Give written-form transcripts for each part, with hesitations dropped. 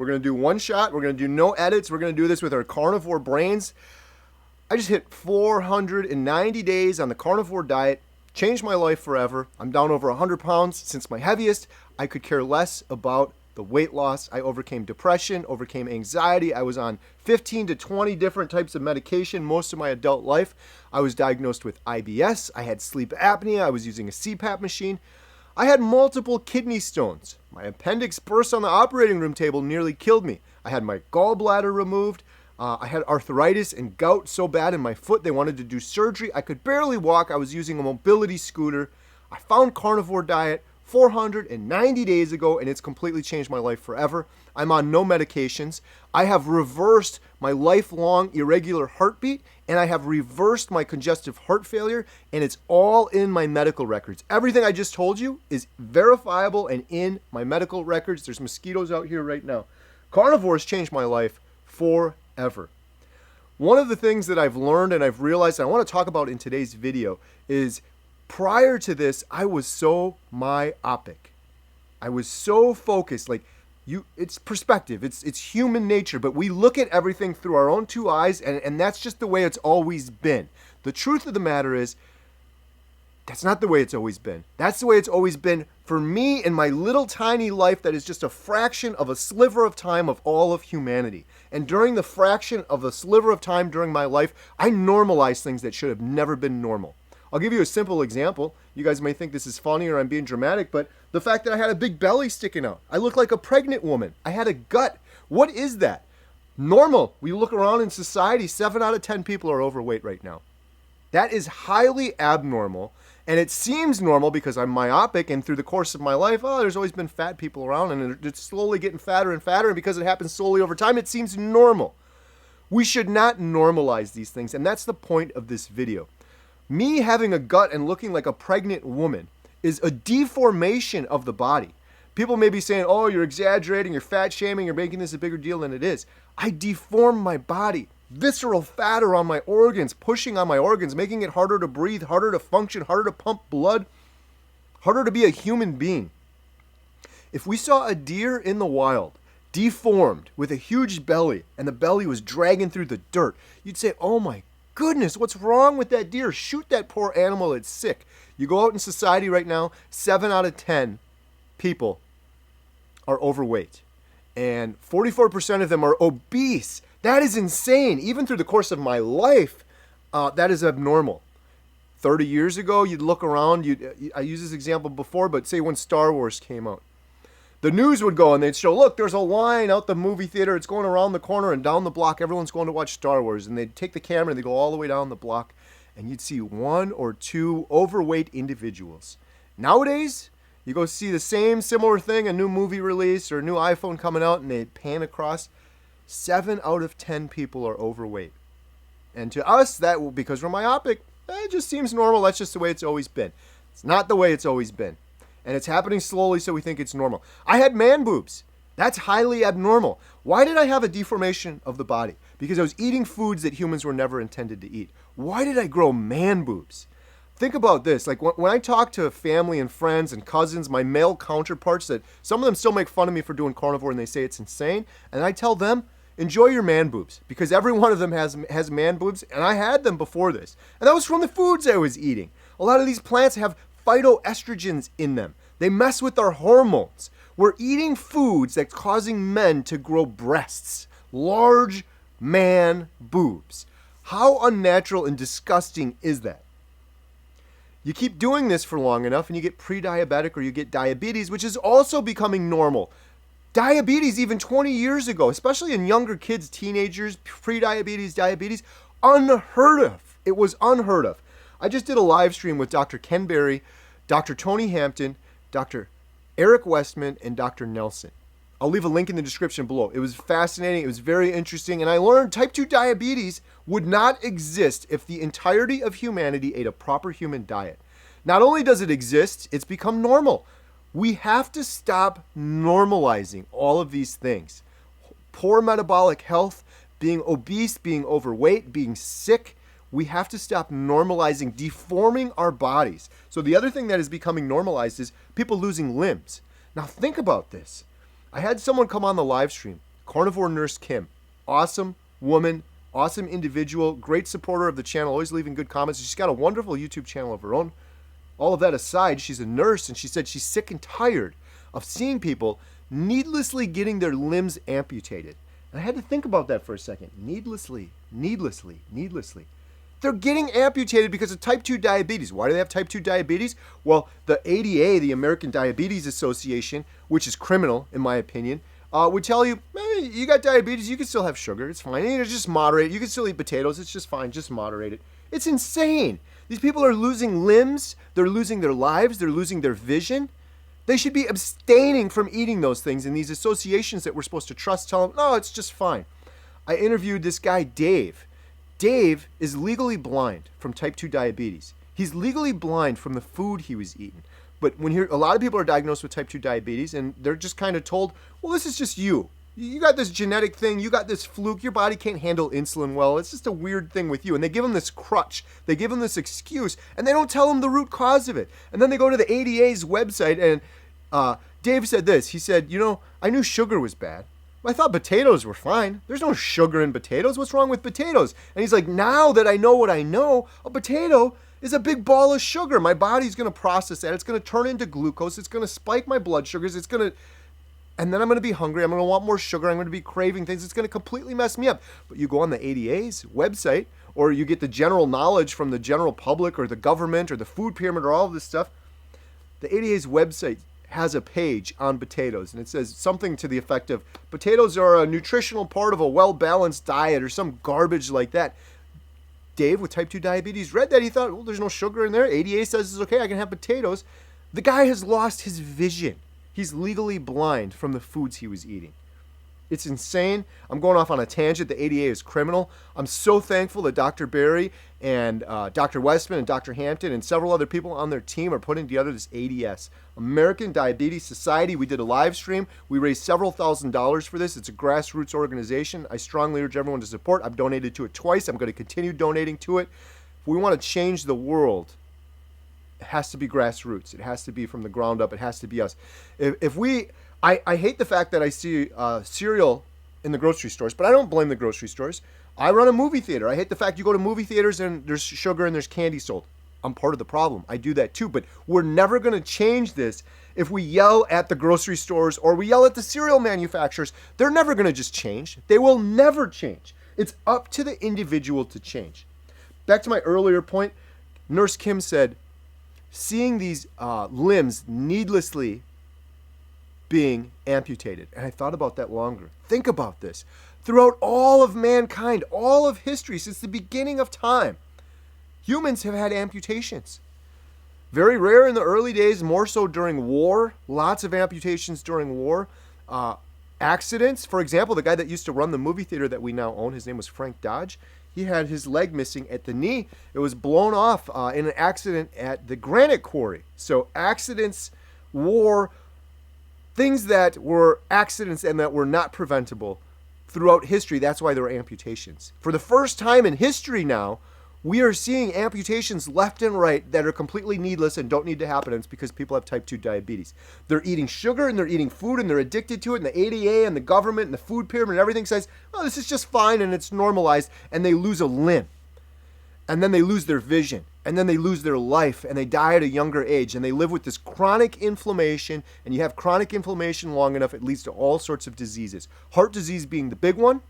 We're going to do one shot. We're going to do no edits. We're going to do this with our carnivore brains. I just hit 490 days on the carnivore diet. Changed my life forever. I'm down over 100 pounds since my heaviest. I could care less about the weight loss. I overcame depression, overcame anxiety. I was on 15 to 20 different types of medication most of my adult life. I was diagnosed with IBS. I had sleep apnea. I was using a CPAP machine. I had multiple kidney stones. My appendix burst on the operating room table, nearly killed me. I had my gallbladder removed. I had arthritis and gout so bad in my foot they wanted to do surgery. I could barely walk. I was using a mobility scooter. I found Carnivore Diet 490 days ago, and it's completely changed my life forever. I'm on no medications. I have reversed my lifelong irregular heartbeat, and I have reversed my congestive heart failure, and it's all in my medical records. Everything I just told you is verifiable and in my medical records. There's mosquitoes out here right now. Carnivore has changed my life forever. One of the things that I've learned and I've realized and I want to talk about in today's video is prior to this, I was so myopic. I was so focused. It's perspective. It's human nature, but we look at everything through our own two eyes, and that's just the way it's always been. The truth of the matter is, that's not the way it's always been. That's the way it's always been for me in my little tiny life that is just a fraction of a sliver of time of all of humanity. And during the fraction of a sliver of time during my life, I normalized things that should have never been normal. I'll give you a simple example. You guys may think this is funny or I'm being dramatic, but the fact that I had a big belly sticking out. I look like a pregnant woman. I had a gut. What is that? Normal. We look around in society, 7 out of 10 people are overweight right now. That is highly abnormal, and it seems normal because I'm myopic, and through the course of my life, there's always been fat people around, and it's slowly getting fatter and fatter, and because it happens slowly over time, it seems normal. We should not normalize these things, and that's the point of this video. Me having a gut and looking like a pregnant woman is a deformation of the body. People may be saying, oh, you're exaggerating, you're fat shaming, you're making this a bigger deal than it is. I deform my body. Visceral fat around my organs, pushing on my organs, making it harder to breathe, harder to function, harder to pump blood, harder to be a human being. If we saw a deer in the wild, deformed, with a huge belly, and the belly was dragging through the dirt, you'd say, oh my goodness, what's wrong with that deer? Shoot that poor animal, it's sick. You go out in society right now, 7 out of 10 people are overweight, and 44% of them are obese. That is insane. Even through the course of my life, that is abnormal. 30 years ago, you'd look around, I used this example before, but say when Star Wars came out, the news would go and they'd show, look, there's a line out the movie theater, it's going around the corner and down the block, everyone's going to watch Star Wars, and they'd take the camera and they'd go all the way down the block, and you'd see 1 or 2 overweight individuals. Nowadays, you go see the same similar thing, a new movie release or a new iPhone coming out, and they pan across, 7 out of 10 people are overweight. And to us, that, because we're myopic, it just seems normal. That's just the way it's always been. It's not the way it's always been. And it's happening slowly, so we think it's normal. I had man boobs. That's highly abnormal. Why did I have a deformation of the body? Because I was eating foods that humans were never intended to eat. Why did I grow man boobs? Think about this. Like when I talk to family and friends and cousins, my male counterparts, that some of them still make fun of me for doing carnivore and they say it's insane. And I tell them, enjoy your man boobs, because every one of them has man boobs, and I had them before this. And that was from the foods I was eating. A lot of these plants have phytoestrogens in them. They mess with our hormones. We're eating foods that's causing men to grow breasts, large man boobs. How unnatural and disgusting is that? You keep doing this for long enough and you get pre-diabetic or you get diabetes, which is also becoming normal. Diabetes even 20 years ago, especially in younger kids, teenagers, pre-diabetes, diabetes, unheard of. It was unheard of. I just did a live stream with Dr. Ken Berry, Dr. Tony Hampton, Dr. Eric Westman, and Dr. Nelson. I'll leave a link in the description below. It was fascinating. It was very interesting. And I learned type 2 diabetes would not exist if the entirety of humanity ate a proper human diet. Not only does it exist, it's become normal. We have to stop normalizing all of these things. Poor metabolic health, being obese, being overweight, being sick. We have to stop normalizing, deforming our bodies. So the other thing that is becoming normalized is people losing limbs. Now think about this. I had someone come on the live stream Carnivore Nurse Kim. Awesome woman, awesome individual, great supporter of the channel, always leaving good comments. She's got a wonderful YouTube channel of her own. All of that aside, she's a nurse, and she said she's sick and tired of seeing people needlessly getting their limbs amputated. And I had to think about that for a second. Needlessly. They're getting amputated because of type 2 diabetes. Why do they have type 2 diabetes? Well, the ADA, the American Diabetes Association, which is criminal in my opinion, would tell you, hey, you got diabetes, you can still have sugar, it's fine. You know, just moderate it. You can still eat potatoes, it's just fine, just moderate it. It's insane. These people are losing limbs, they're losing their lives, they're losing their vision. They should be abstaining from eating those things, and these associations that we're supposed to trust tell them, no, it's just fine. I interviewed this guy, Dave. Dave is legally blind from type 2 diabetes. He's legally blind from the food he was eating. But when a lot of people are diagnosed with type 2 diabetes, and they're just kind of told, well, this is just you. You got this genetic thing, you got this fluke, your body can't handle insulin well, it's just a weird thing with you. And they give them this crutch, they give them this excuse, and they don't tell them the root cause of it. And then they go to the ADA's website, and Dave said this, he said, you know, I knew sugar was bad. I thought potatoes were fine. There's no sugar in potatoes. What's wrong with potatoes? And he's like, now that I know what I know, a potato is a big ball of sugar. My body's going to process that. It's going to turn into glucose. It's going to spike my blood sugars. And then I'm going to be hungry. I'm going to want more sugar. I'm going to be craving things. It's going to completely mess me up. But you go on the ADA's website, or you get the general knowledge from the general public or the government or the food pyramid or all of this stuff. The ADA's website has a page on potatoes, and it says something to the effect of, potatoes are a nutritional part of a well-balanced diet, or some garbage like that. Dave, with type 2 diabetes, read that. He thought, well, there's no sugar in there. ADA says it's okay, I can have potatoes. The guy has lost his vision. He's legally blind from the foods he was eating. It's insane. I'm going off on a tangent. The ADA is criminal. I'm so thankful that Dr. Berry and Dr. Westman and Dr. Hampton and several other people on their team are putting together this ADS, American Diabetes Society. We did a live stream. We raised several $1,000s for this. It's a grassroots organization. I strongly urge everyone to support. I've donated to it twice. I'm going to continue donating to it. If we want to change the world, it has to be grassroots. It has to be from the ground up. It has to be us. I hate the fact that I see cereal in the grocery stores, but I don't blame the grocery stores. I run a movie theater. I hate the fact you go to movie theaters and there's sugar and there's candy sold. I'm part of the problem. I do that too, but we're never going to change this if we yell at the grocery stores or we yell at the cereal manufacturers. They're never going to just change. They will never change. It's up to the individual to change. Back to my earlier point, Nurse Kim said, seeing these limbs needlessly being amputated. And I thought about that longer. Think about this. Throughout all of mankind, all of history, since the beginning of time, humans have had amputations. Very rare in the early days, more so during war. Lots of amputations during war. Accidents. For example, the guy that used to run the movie theater that we now own, his name was Frank Dodge. He had his leg missing at the knee. It was blown off in an accident at the granite quarry. So accidents, war, things that were accidents and that were not preventable throughout history. That's why there were amputations. For the first time in history now, we are seeing amputations left and right that are completely needless and don't need to happen. And it's because people have type 2 diabetes. They're eating sugar and they're eating food and they're addicted to it. And the ADA and the government and the food pyramid and everything says, oh, this is just fine and it's normalized. And they lose a limb. And then they lose their vision. And then they lose their life and they die at a younger age. And they live with this chronic inflammation. And you have chronic inflammation long enough, it leads to all sorts of diseases. Heart disease being the big one.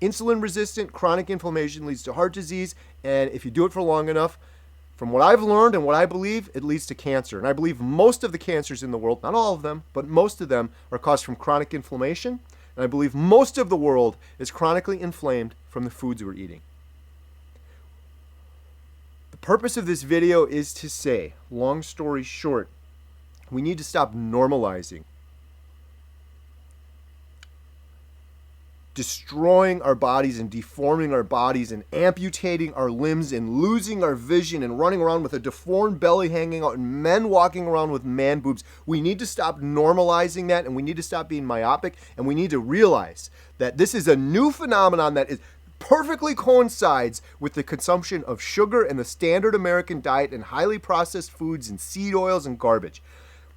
Insulin resistant chronic inflammation leads to heart disease, and if you do it for long enough, from what I've learned and what I believe, it leads to cancer. And I believe most of the cancers in the world, not all of them, but most of them are caused from chronic inflammation, and I believe most of the world is chronically inflamed from the foods we're eating. The purpose of this video is to say, long story short, we need to stop normalizing destroying our bodies and deforming our bodies and amputating our limbs and losing our vision and running around with a deformed belly hanging out and men walking around with man boobs. We need to stop normalizing that, and we need to stop being myopic, and we need to realize that this is a new phenomenon that is perfectly coincides with the consumption of sugar and the standard American diet and highly processed foods and seed oils and garbage.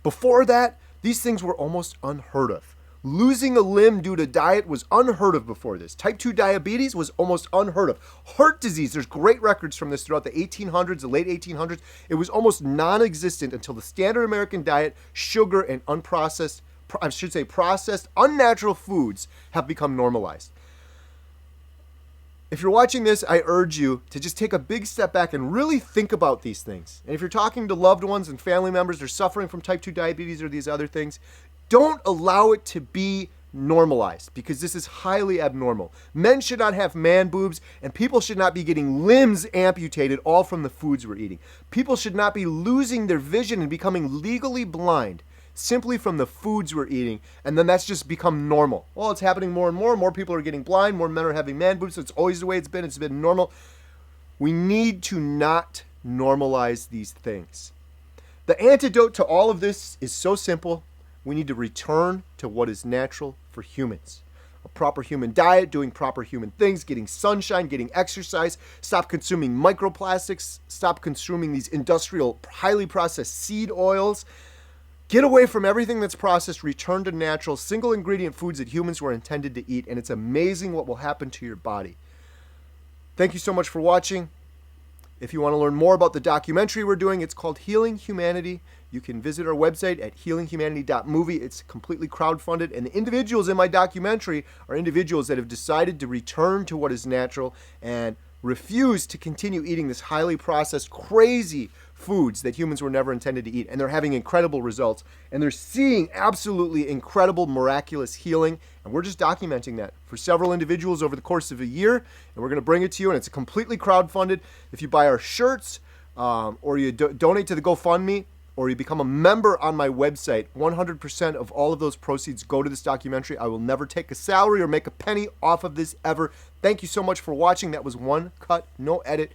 Before that, these things were almost unheard of. Losing a limb due to diet was unheard of before this. Type 2 diabetes was almost unheard of. Heart disease, there's great records from this throughout the 1800s, the late 1800s. It was almost non-existent until the standard American diet, sugar, and processed, unnatural foods have become normalized. If you're watching this, I urge you to just take a big step back and really think about these things. And if you're talking to loved ones and family members that are suffering from type 2 diabetes or these other things, don't allow it to be normalized, because this is highly abnormal. Men should not have man boobs, and people should not be getting limbs amputated all from the foods we're eating. People should not be losing their vision and becoming legally blind simply from the foods we're eating, and then that's just become normal. Well, it's happening more and more. More people are getting blind. More men are having man boobs. So it's always the way it's been. It's been normal. We need to not normalize these things. The antidote to all of this is so simple. We need to return to what is natural for humans. A proper human diet, doing proper human things, getting sunshine, getting exercise, stop consuming microplastics, stop consuming these industrial, highly processed seed oils. Get away from everything that's processed, return to natural, single ingredient foods that humans were intended to eat, and it's amazing what will happen to your body. Thank you so much for watching. If you want to learn more about the documentary we're doing, it's called Healing Humanity. You can visit our website at healinghumanity.movie. It's completely crowdfunded, and the individuals in my documentary are individuals that have decided to return to what is natural and refuse to continue eating this highly processed, crazy foods that humans were never intended to eat. And they're having incredible results, and they're seeing absolutely incredible, miraculous healing. And we're just documenting that for several individuals over the course of a year, and we're going to bring it to you. And it's completely crowdfunded. If you buy our shirts or you donate to the GoFundMe, or you become a member on my website, 100% of all of those proceeds go to this documentary. I will never take a salary or make a penny off of this ever. Thank you so much for watching. That was one cut, no edit